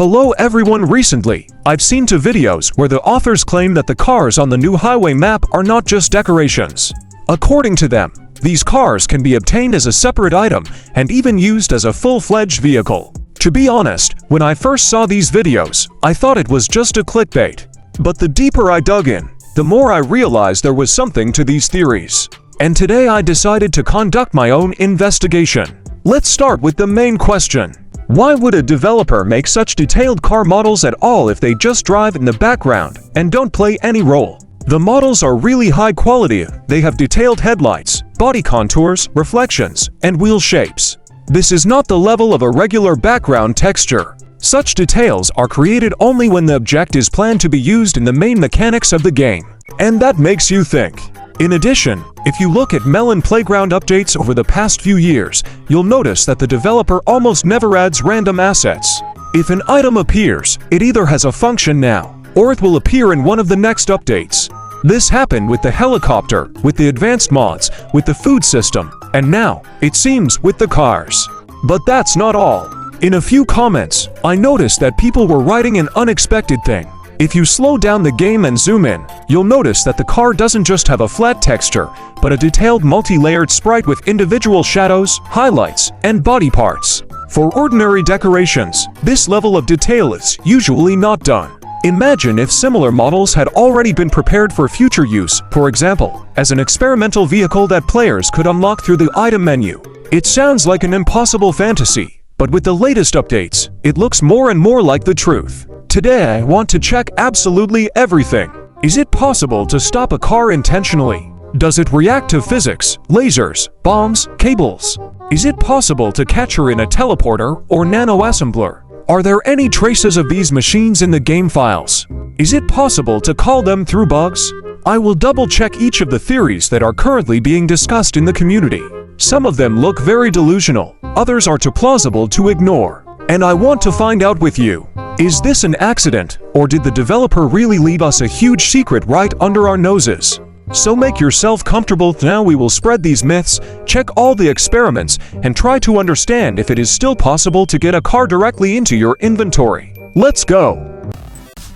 Hello everyone. Recently, I've seen two videos where the authors claim that the cars on the new highway map are not just decorations. According to them, these cars can be obtained as a separate item and even used as a full-fledged vehicle. To be honest, when I first saw these videos, I thought it was just a clickbait. But the deeper I dug in, the more I realized there was something to these theories. And today I decided to conduct my own investigation. Let's start with the main question. Why would a developer make such detailed car models at all if they just drive in the background and don't play any role? The models are really high quality. They have detailed headlights, body contours, reflections, and wheel shapes. This is not the level of a regular background texture. Such details are created only when the object is planned to be used in the main mechanics of the game. And that makes you think. In addition, if you look at Melon Playground updates over the past few years, you'll notice that the developer almost never adds random assets. If an item appears, it either has a function now, or it will appear in one of the next updates. This happened with the helicopter, with the advanced mods, with the food system, and now, it seems, with the cars. But that's not all. In a few comments, I noticed that people were writing an unexpected thing. If you slow down the game and zoom in, you'll notice that the car doesn't just have a flat texture, but a detailed multi-layered sprite with individual shadows, highlights, and body parts. For ordinary decorations, this level of detail is usually not done. Imagine if similar models had already been prepared for future use, for example, as an experimental vehicle that players could unlock through the item menu. It sounds like an impossible fantasy, but with the latest updates, it looks more and more like the truth. Today I want to check absolutely everything. Is it possible to stop a car intentionally? Does it react to physics, lasers, bombs, cables? Is it possible to catch her in a teleporter or nano-assembler? Are there any traces of these machines in the game files? Is it possible to call them through bugs? I will double-check each of the theories that are currently being discussed in the community. Some of them look very delusional, others are too plausible to ignore. And I want to find out with you. Is this an accident, or did the developer really leave us a huge secret right under our noses? So make yourself comfortable. Now we will spread these myths, check all the experiments, and try to understand if it is still possible to get a car directly into your inventory. Let's go!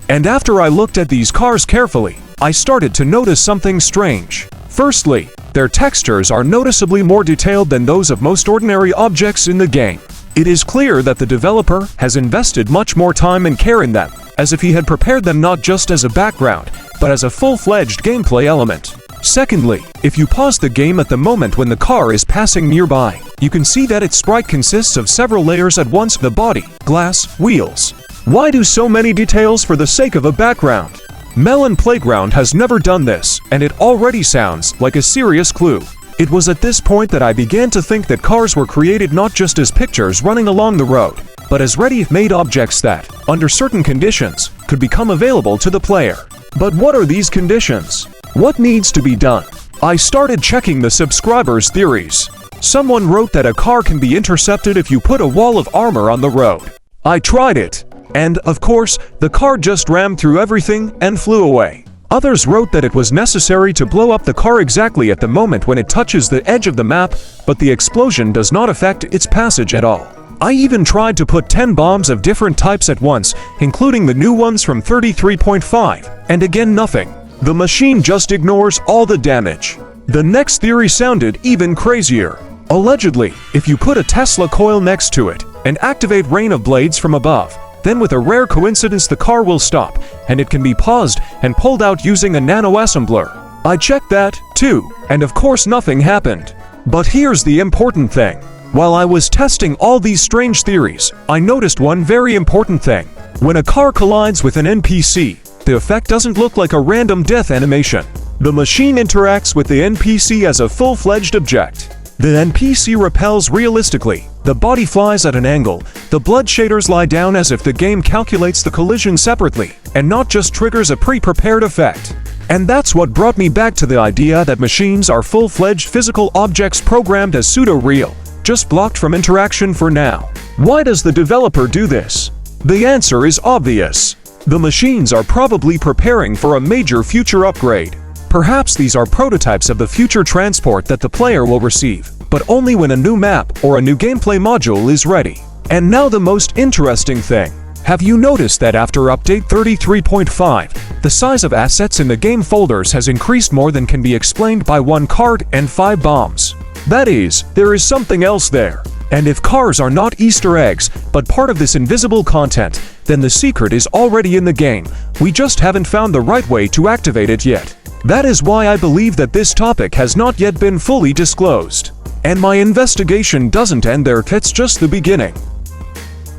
And after I looked at these cars carefully, I started to notice something strange. Firstly, their textures are noticeably more detailed than those of most ordinary objects in the game. It is clear that the developer has invested much more time and care in them, as if he had prepared them not just as a background, but as a full-fledged gameplay element. Secondly, if you pause the game at the moment when the car is passing nearby, you can see that its sprite consists of several layers at once: the body, glass, wheels. Why do so many details for the sake of a background? Melon Playground has never done this, and it already sounds like a serious clue. It was at this point that I began to think that cars were created not just as pictures running along the road, but as ready-made objects that, under certain conditions, could become available to the player. But what are these conditions? What needs to be done? I started checking the subscribers' theories. Someone wrote that a car can be intercepted if you put a wall of armor on the road. I tried it, and, of course, the car just rammed through everything and flew away. Others wrote that it was necessary to blow up the car exactly at the moment when it touches the edge of the map, but the explosion does not affect its passage at all. I even tried to put 10 bombs of different types at once, including the new ones from 33.5, and again nothing. The machine just ignores all the damage. The next theory sounded even crazier. Allegedly, if you put a Tesla coil next to it and activate rain of blades from above, then with a rare coincidence the car will stop, and it can be paused and pulled out using a nano-assembler. I checked that, too, and of course nothing happened. But here's the important thing. While I was testing all these strange theories, I noticed one very important thing. When a car collides with an NPC, the effect doesn't look like a random death animation. The machine interacts with the NPC as a full-fledged object. The NPC repels realistically, the body flies at an angle, the blood shaders lie down as if the game calculates the collision separately, and not just triggers a pre-prepared effect. And that's what brought me back to the idea that machines are full-fledged physical objects programmed as pseudo-real, just blocked from interaction for now. Why does the developer do this? The answer is obvious. The machines are probably preparing for a major future upgrade. Perhaps these are prototypes of the future transport that the player will receive, but only when a new map or a new gameplay module is ready. And now the most interesting thing. Have you noticed that after update 33.5, the size of assets in the game folders has increased more than can be explained by 1 card and 5 bombs? That is, there is something else there. And if cars are not Easter eggs, but part of this invisible content, then the secret is already in the game. We just haven't found the right way to activate it yet. That is why I believe that this topic has not yet been fully disclosed. And my investigation doesn't end there, it's just the beginning.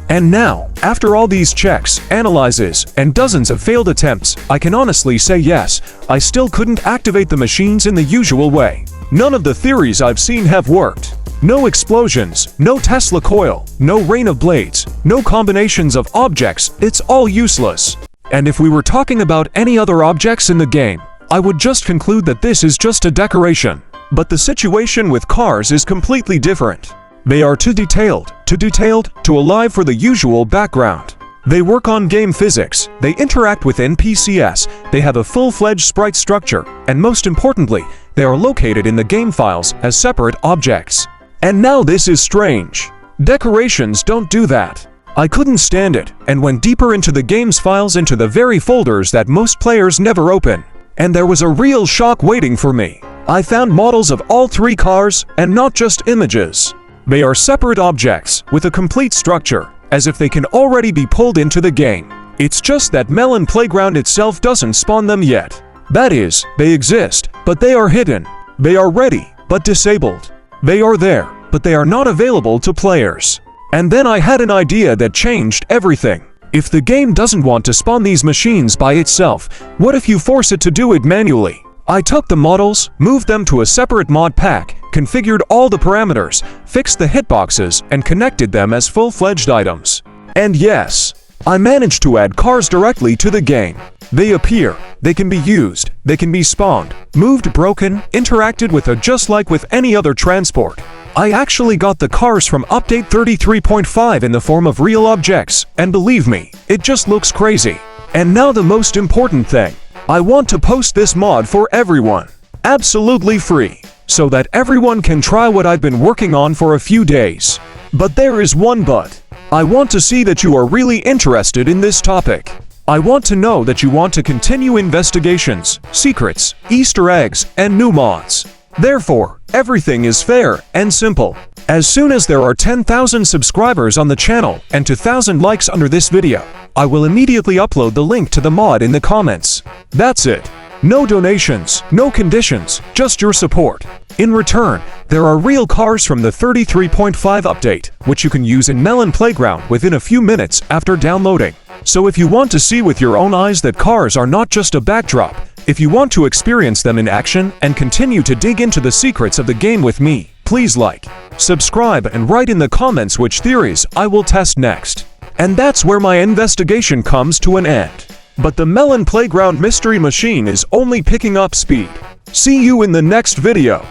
And now, after all these checks, analyses, and dozens of failed attempts, I can honestly say yes, I still couldn't activate the machines in the usual way. None of the theories I've seen have worked. No explosions, no Tesla coil, no rain of blades, no combinations of objects, it's all useless. And if we were talking about any other objects in the game, I would just conclude that this is just a decoration. But the situation with cars is completely different. They are too detailed, too alive for the usual background. They work on game physics, they interact with NPCs, they have a full-fledged sprite structure, and most importantly, they are located in the game files as separate objects. And now this is strange. Decorations don't do that. I couldn't stand it, and went deeper into the game's files, into the very folders that most players never open. And there was a real shock waiting for me. I found models of all 3 cars, and not just images. They are separate objects, with a complete structure, as if they can already be pulled into the game. It's just that Melon Playground itself doesn't spawn them yet. That is, they exist, but they are hidden. They are ready, but disabled. They are there, but they are not available to players. And then I had an idea that changed everything. If the game doesn't want to spawn these machines by itself, what if you force it to do it manually? I took the models, moved them to a separate mod pack, configured all the parameters, fixed the hitboxes, and connected them as full-fledged items. And yes, I managed to add cars directly to the game. They appear, they can be used, they can be spawned, moved, broken, interacted with just like with any other transport. I actually got the cars from update 33.5 in the form of real objects, and believe me, it just looks crazy. And now the most important thing. I want to post this mod for everyone, absolutely free, so that everyone can try what I've been working on for a few days. But there is one but. I want to see that you are really interested in this topic. I want to know that you want to continue investigations, secrets, Easter eggs, and new mods. Therefore, everything is fair and simple. As soon as there are 10,000 subscribers on the channel and 2,000 likes under this video, I will immediately upload the link to the mod in the comments. That's it. No donations, no conditions, just your support. In return, there are real cars from the 33.5 update, which you can use in Melon Playground within a few minutes after downloading. So if you want to see with your own eyes that cars are not just a backdrop, if you want to experience them in action and continue to dig into the secrets of the game with me, please like, subscribe, and write in the comments which theories I will test next. And that's where my investigation comes to an end. But the Melon Playground mystery machine is only picking up speed. See you in the next video.